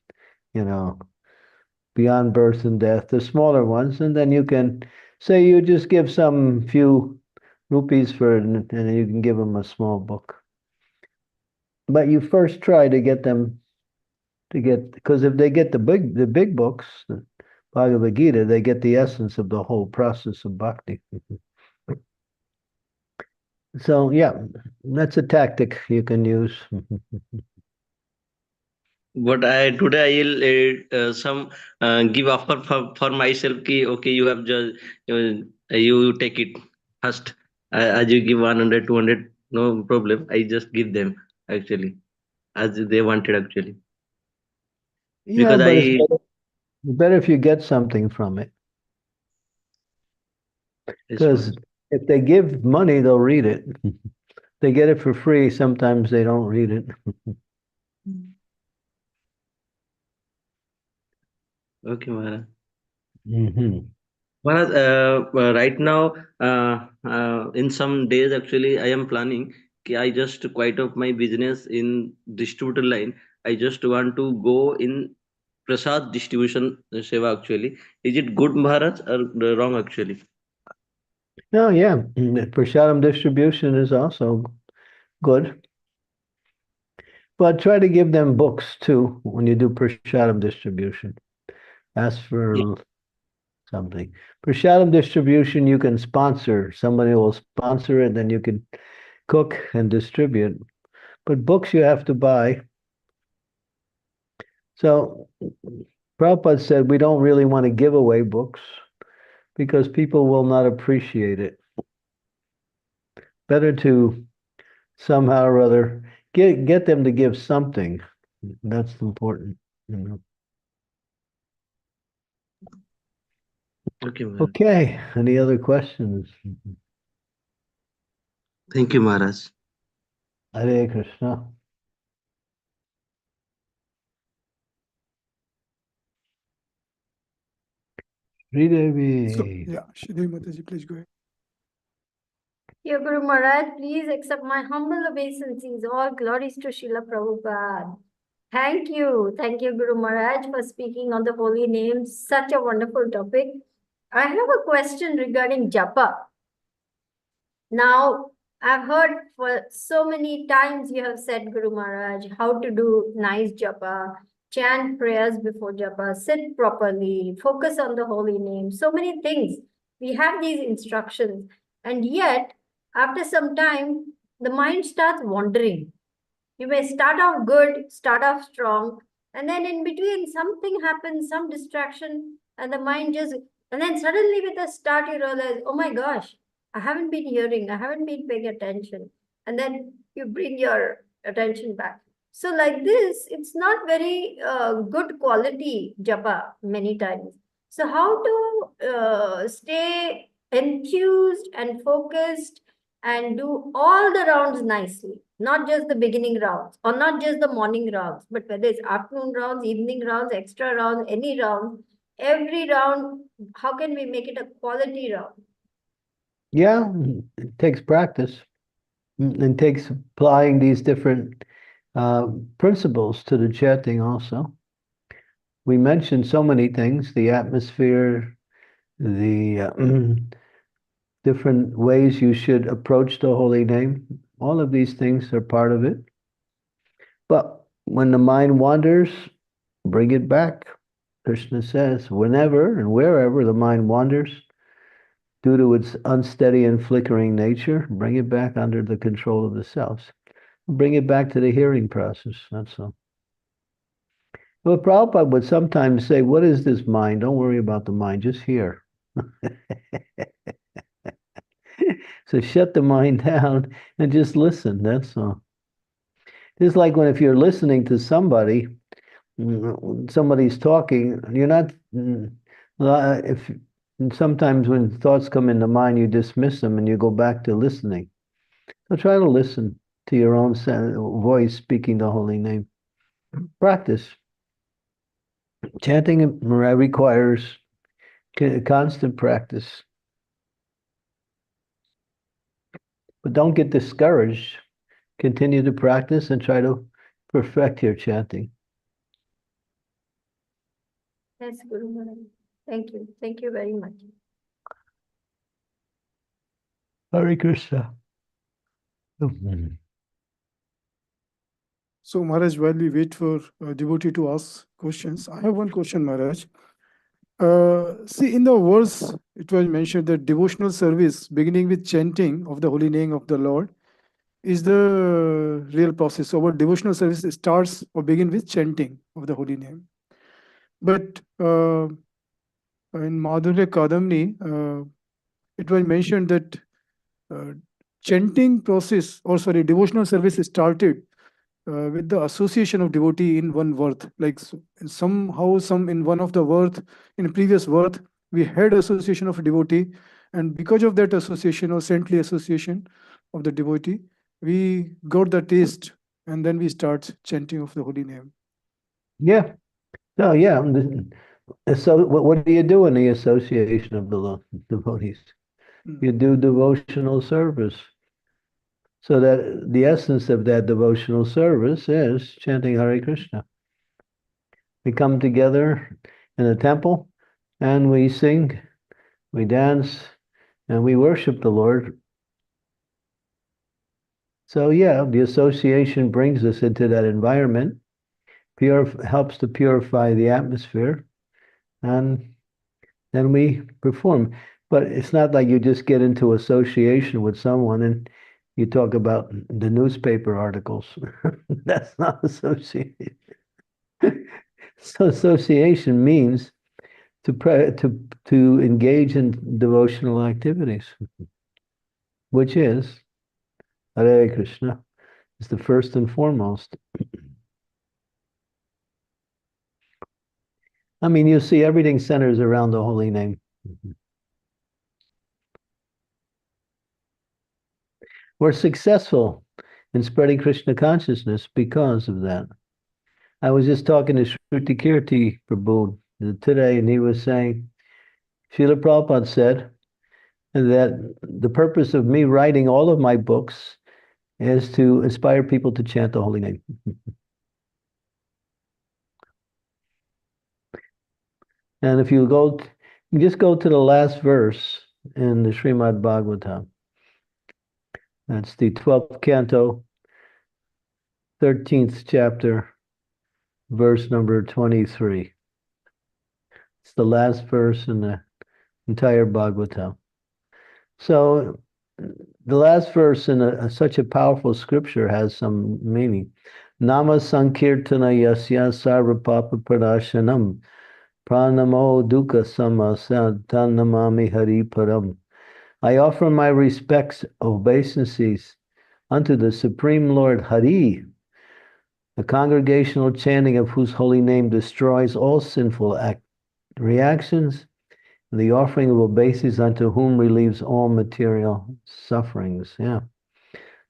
Beyond Birth and Death, the smaller ones. And then you can say you just give some few rupees for it and then you can give them a small book. But you first try to get them because if they get the big books, the Bhagavad Gita, they get the essence of the whole process of bhakti. So yeah, that's a tactic you can use. But today I'll some give offer for myself. Ki, okay, you have just you take it first. As you give 100, 200, no problem. I just give them actually as they wanted actually. Yeah, Because but it's better if you get something from it. Because if they give money, they'll read it. They get it for free. Sometimes they don't read it. Okay, Maharaj. Mm-hmm. Maharaj, right now, in some days, actually, I am planning. I just quite up my business in distributor line. I just want to go in prasad distribution seva. Actually, is it good, Maharaj, or wrong? Actually, Oh yeah, prasadam distribution is also good. But try to give them books too when you do prasadam distribution. Ask for something. Prasadam distribution, you can sponsor. Somebody will sponsor it, then you can cook and distribute. But books you have to buy. So Prabhupada said we don't really want to give away books because people will not appreciate it. Better to somehow or other get them to give something. That's important. okay, Maharaj. Okay. Any other questions? Thank you, Maharaj. Hare Krishna. Sridevi. So, yeah, Shri Mataji, please go ahead. Dear Guru Maharaj, please accept my humble obeisances. All glories to Srila Prabhupada. Thank you. Thank you, Guru Maharaj, for speaking on the holy names. Such a wonderful topic. I have a question regarding japa. Now, I've heard for so many times you have said, Guru Maharaj, how to do nice japa, chant prayers before japa, sit properly, focus on the holy name, so many things. We have these instructions. And yet, after some time, the mind starts wandering. You may start off good, start off strong, and then in between something happens, some distraction, and the mind just, and then suddenly with a start, you realize, oh my gosh, I haven't been hearing, I haven't been paying attention. And then you bring your attention back. So like this, it's not very good quality japa many times. So how to stay enthused and focused and do all the rounds nicely, not just the beginning rounds or not just the morning rounds, but whether it's afternoon rounds, evening rounds, extra rounds, any round, every round, how can we make it a quality round? Yeah, it takes practice. It takes applying these different principles to the chanting also. We mentioned so many things, the atmosphere, the different ways you should approach the holy name. All of these things are part of it. But when the mind wanders, bring it back. Krishna says, whenever and wherever the mind wanders, due to its unsteady and flickering nature, bring it back under the control of the selves. Bring it back to the hearing process, that's all. Well, Prabhupada would sometimes say, what is this mind? Don't worry about the mind, just hear. So shut the mind down and just listen, that's all. Just like if you're listening to somebody, somebody's talking, you're not, if sometimes when thoughts come into mind, you dismiss them and you go back to listening. So try to listen to your own voice speaking the holy name. Practice. Chanting requires constant practice. But don't get discouraged. Continue to practice and try to perfect your chanting. Yes, Guru Maharaj. Thank you. Thank you very much. Hare Krishna. So, Maharaj, while we wait for a devotee to ask questions, I have one question, Maharaj. See, in the verse, it was mentioned that devotional service beginning with chanting of the holy name of the Lord is the real process. So, our devotional service starts or begin with chanting of the holy name. But in Madhurya Kadamni, it was mentioned that chanting process, or sorry, devotional service started with the association of devotee in one worth. Like somehow, in one of the worth, in previous worth, we had association of a devotee, and because of that association or saintly association of the devotee, we got the taste, and then we start chanting of the holy name. Yeah. No, yeah. So what do you do in the association of the devotees? You do devotional service. So that the essence of that devotional service is chanting Hare Krishna. We come together in the temple and we sing, we dance, and we worship the Lord. So yeah, the association brings us into that environment, helps to purify the atmosphere, and then we perform. But it's not like you just get into association with someone and you talk about the newspaper articles. That's not association. So association means to engage in devotional activities, which is Hare Krishna, is the first and foremost. I mean, you see everything centers around the holy name. We're successful in spreading Krishna consciousness because of that. I was just talking to Shruti Kirti Prabhu today, and he was saying, Srila Prabhupada said that the purpose of me writing all of my books is to inspire people to chant the holy name. And if you just go to the last verse in the Srimad Bhagavatam. That's the 12th canto, 13th chapter, verse number 23. It's the last verse in the entire Bhagavatam. So the last verse in such a powerful scripture has some meaning. Nama Sankirtana Yasya Sarva Papa Pradashanam Pranamo Dukkha Samasantanamami Hari Param. I offer my respects, obeisances unto the Supreme Lord Hari, the congregational chanting of whose holy name destroys all sinful reactions The offering of obeisance unto whom relieves all material sufferings. Yeah.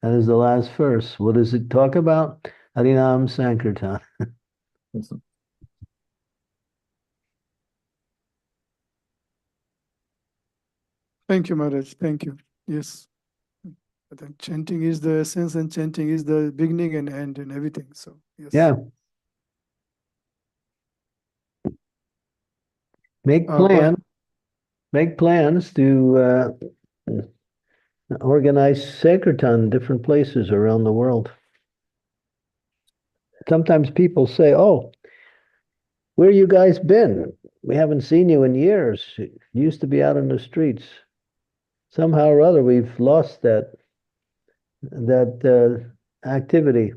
That is the last verse. What does it talk about? Harinam Sankirtan. Thank you, Maharaj. Thank you. Yes. I think chanting is the essence, and chanting is the beginning and end and everything. So, yes. Yeah. Make but- plans to organize Sankirtan in different places around the world. Sometimes people say, "Oh, where you guys been? We haven't seen you in years. You used to be out in the streets." Somehow or other, we've lost that activity.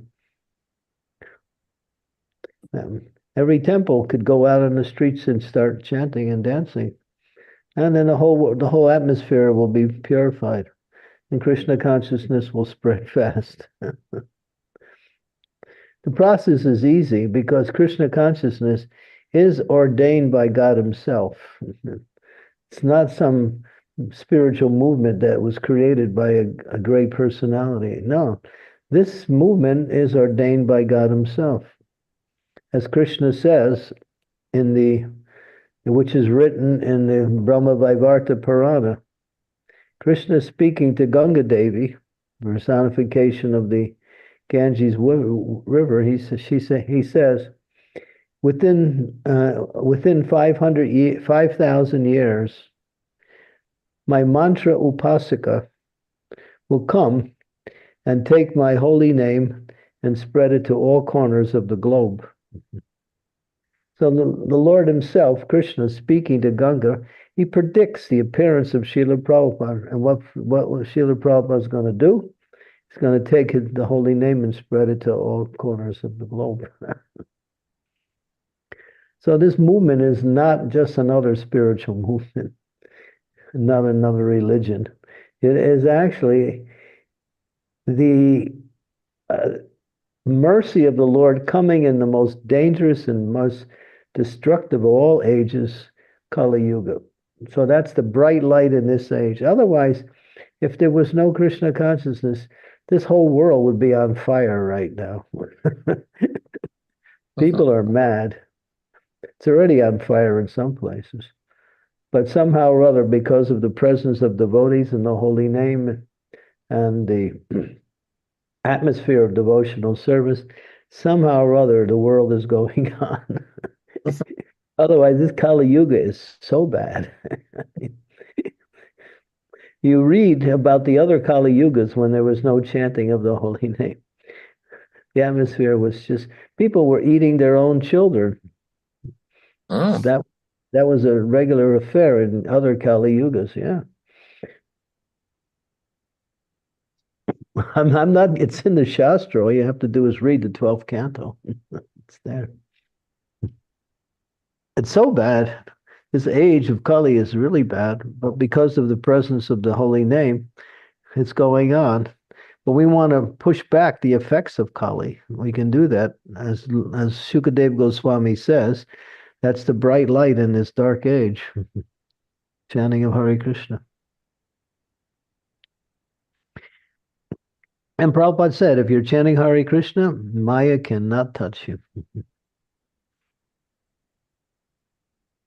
Every temple could go out on the streets and start chanting and dancing, and then the whole atmosphere will be purified, and Krishna consciousness will spread fast. The process is easy because Krishna consciousness is ordained by God Himself. It's not some spiritual movement that was created by a great personality. No, this movement is ordained by God Himself. As Krishna says which is written in the Brahma Vaivarta Purana, Krishna speaking to Ganga Devi, personification of the Ganges River, he says, within 5,000 years, my mantra upasaka will come and take my holy name and spread it to all corners of the globe. So the Lord Himself, Krishna, speaking to Ganga, he predicts the appearance of Srila Prabhupada. And what Srila Prabhupada is going to do? He's going to take the holy name and spread it to all corners of the globe. So this movement is not just another spiritual movement, not another religion. It is actually the mercy of the Lord coming in the most dangerous and most destructive of all ages, Kali Yuga. So that's the bright light in this age. Otherwise, if there was no Krishna consciousness, this whole world would be on fire right now. People are mad. It's already on fire in some places. But somehow or other, because of the presence of devotees and the holy name and the atmosphere of devotional service, somehow or other, the world is going on. Otherwise, this Kali Yuga is so bad. You read about the other Kali Yugas when there was no chanting of the holy name. The atmosphere was just, people were eating their own children. That was a regular affair in other Kali Yugas, yeah. I'm not, it's in the Shastra. All you have to do is read the 12th canto. It's there. It's so bad. This age of Kali is really bad, but because of the presence of the holy name, it's going on. But we want to push back the effects of Kali. We can do that. As Shukadev Goswami says, that's the bright light in this dark age. Chanting of Hare Krishna. And Prabhupada said, if you're chanting Hare Krishna, Maya cannot touch you.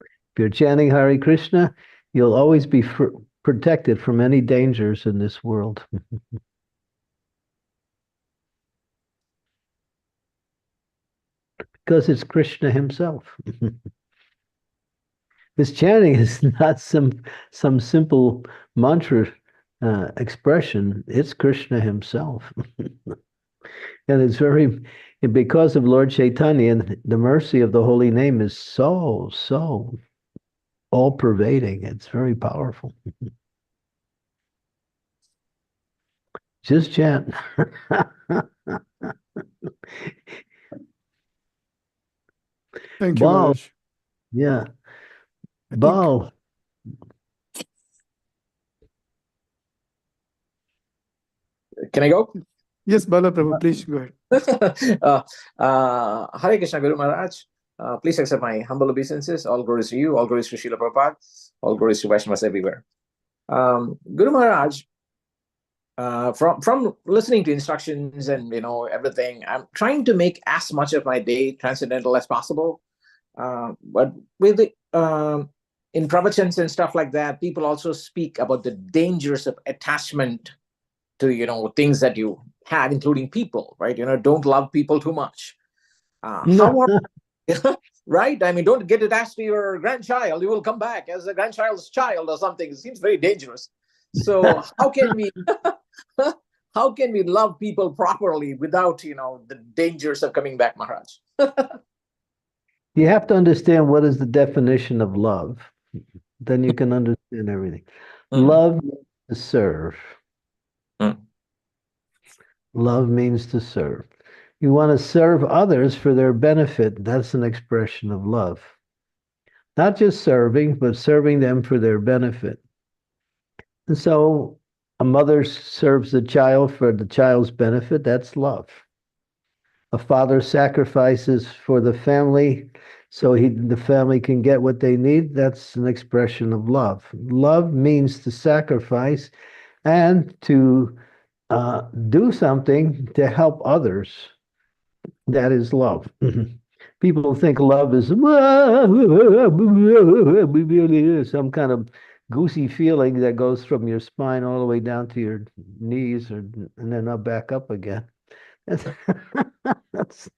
If you're chanting Hare Krishna, you'll always be protected from any dangers in this world. Because it's Krishna Himself. This chanting is not some simple mantra expression. It's Krishna Himself. And it's because of Lord Chaitanya, and the mercy of the holy name is so all-pervading. It's very powerful. Just chant. Thank you, Bal. Maharaj. Yeah. I think- Bal. Can I go? Yes, Bala Prabhu, please go ahead. Hare Krishna, Guru Maharaj. Please accept my humble obeisances. All glories to you. All glories to Srila Prabhupada. All glories to Vaishnavas everywhere. Guru Maharaj, from listening to instructions and everything, I'm trying to make as much of my day transcendental as possible. But with the in pravachans and stuff like that, people also speak about the dangers of attachment to things that you have, including people, right? Don't love people too much. How are right? I mean, don't get attached to your grandchild. You will come back as a grandchild's child or something. It seems very dangerous. So how can we how can we love people properly without the dangers of coming back, Maharaj? You have to understand what is the definition of love. Then you can understand everything. Love means to serve. Love means to serve. You want to serve others for their benefit. That's an expression of love. Not just serving, but serving them for their benefit. And so a mother serves the child for the child's benefit. That's love. A father sacrifices for the family so the family can get what they need. That's an expression of love. Love means to sacrifice and to do something to help others. That is love. People think love is some kind of goosey feeling that goes from your spine all the way down to your knees and then up back up again. That's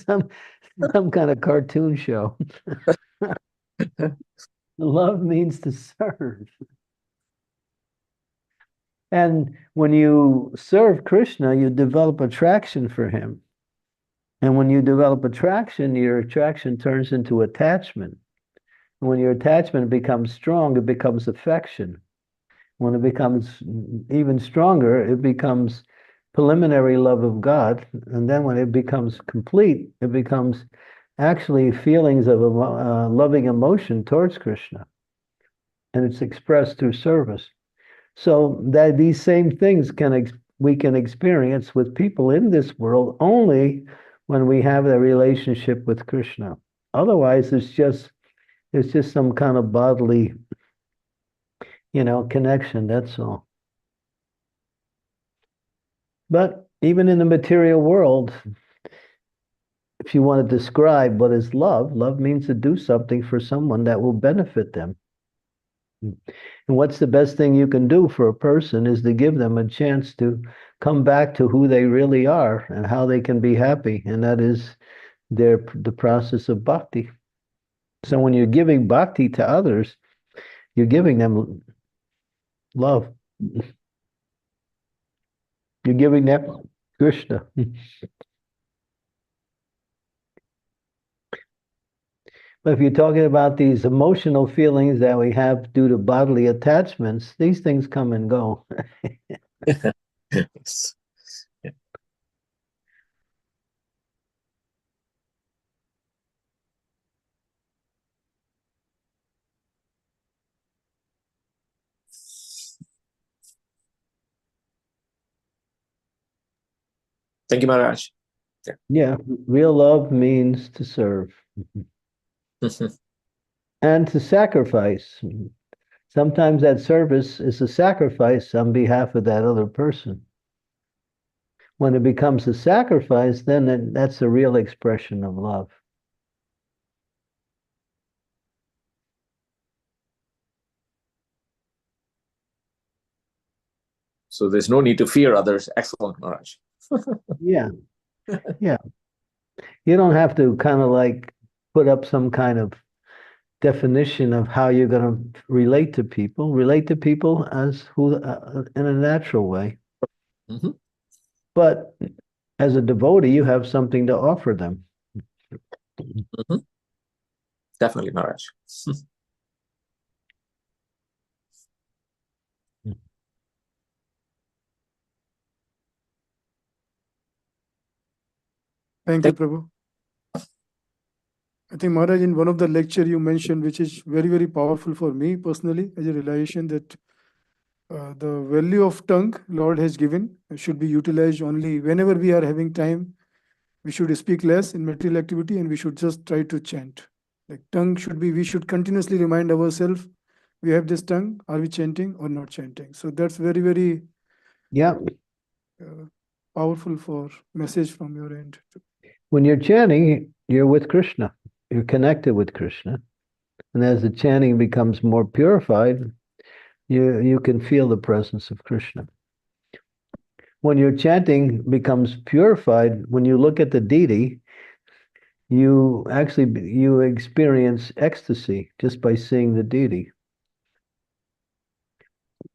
some kind of cartoon show. Love means to serve. And when you serve Krishna, you develop attraction for him. And when you develop attraction, your attraction turns into attachment. And when your attachment becomes strong, it becomes affection. When it becomes even stronger, it becomes preliminary love of God. And then when it becomes complete, it becomes actually feelings of loving emotion towards Krishna. And it's expressed through service. So that these same things we can experience with people in this world only when we have a relationship with Krishna. Otherwise, it's just some kind of bodily, connection. That's all. But even in the material world, if you want to describe what is love, love means to do something for someone that will benefit them. And what's the best thing you can do for a person is to give them a chance to come back to who they really are and how they can be happy. And that is the process of bhakti. So when you're giving bhakti to others, you're giving them love. You're giving them Krishna. But if you're talking about these emotional feelings that we have due to bodily attachments, these things come and go. Yes. Yeah. Thank you, Maharaj. Yeah, real love means to serve and to sacrifice. Sometimes that service is a sacrifice on behalf of that other person. When it becomes a sacrifice, then that's a real expression of love. So there's no need to fear others. Excellent, Maharaj. Yeah. Yeah. You don't have to kind of like put up some kind of definition of how you're going to relate to people. Relate to people as who in a natural way. Mm-hmm. But as a devotee, you have something to offer them. Mm-hmm. Definitely, Maharaj. Thank you, Prabhu. I think Maharaj, in one of the lecture you mentioned, which is very, very powerful for me personally, as a realization that the value of tongue Lord has given should be utilized only whenever we are having time. We should speak less in material activity and we should just try to chant. Like tongue should be, we should continuously remind ourselves, we have this tongue, are we chanting or not chanting? So that's very, very Yeah. Powerful for message from your end. When you're chanting, you're with Krishna. You're connected with Krishna. And as the chanting becomes more purified, you can feel the presence of Krishna. When your chanting becomes purified, when you look at the deity, you experience ecstasy just by seeing the deity.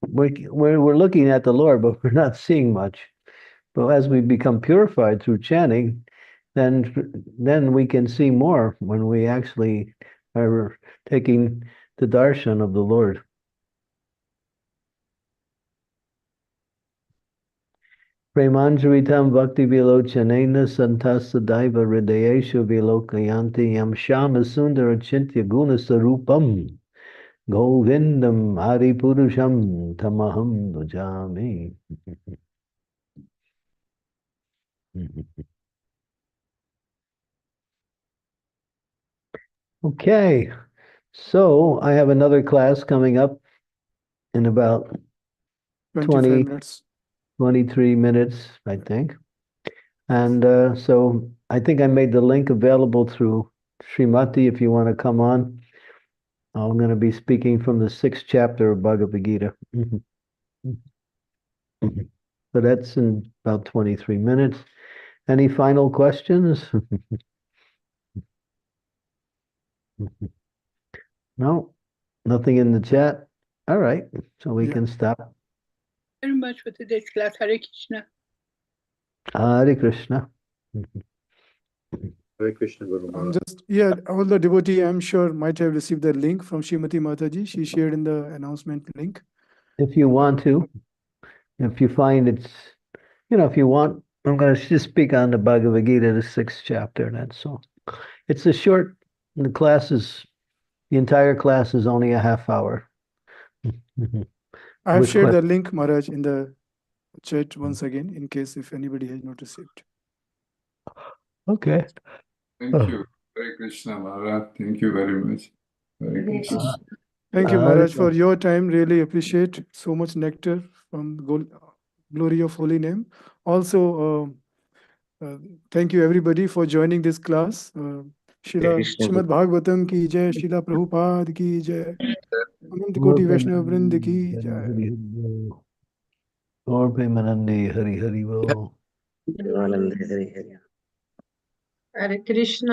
We're looking at the Lord, but we're not seeing much. But as we become purified through chanting, then we can see more when we actually are taking the darshan of the Lord. Premanjaritam bhakti vilochanena santasa daiva hridayeshu vilokayanti yam shama sundara chintya guna sarupam govindam hari purusham tamaham bhajami. Okay, so I have another class coming up in about 25 minutes. 23 minutes, I think. And so I think I made the link available through Srimati if you want to come on. I'm going to be speaking from the 6th chapter of Bhagavad Gita. So that's in about 23 minutes. Any final questions? No, nothing in the chat. All right, so we can stop. Very much for today's class. Hare Krishna. Hare Krishna. Hare Krishna, Guru Maharaj. All the devotee, I'm sure, might have received the link from Srimati Mataji. She shared in the announcement link. If you want to, if you find it's, if you want, I'm going to just speak on the Bhagavad Gita, the 6th chapter. That's all. It's a short, the entire class is only a half hour. I have With shared the link, Maharaj, in the chat once again, in case if anybody has not received. Okay. Thank you. Hare Krishna, Maharaj. Thank you very much. Hare Krishna. Thank you, Maharaj, for your time. Really appreciate so much nectar from the glory of holy name. Also, thank you everybody for joining this class. Srimad Bhagavatam ki jai, Srila Prabhupada ki jai, Anant Koti Vaishnava Vrind ki jai. Gaur Premanande Hari Hari Bo. Hare Krishna.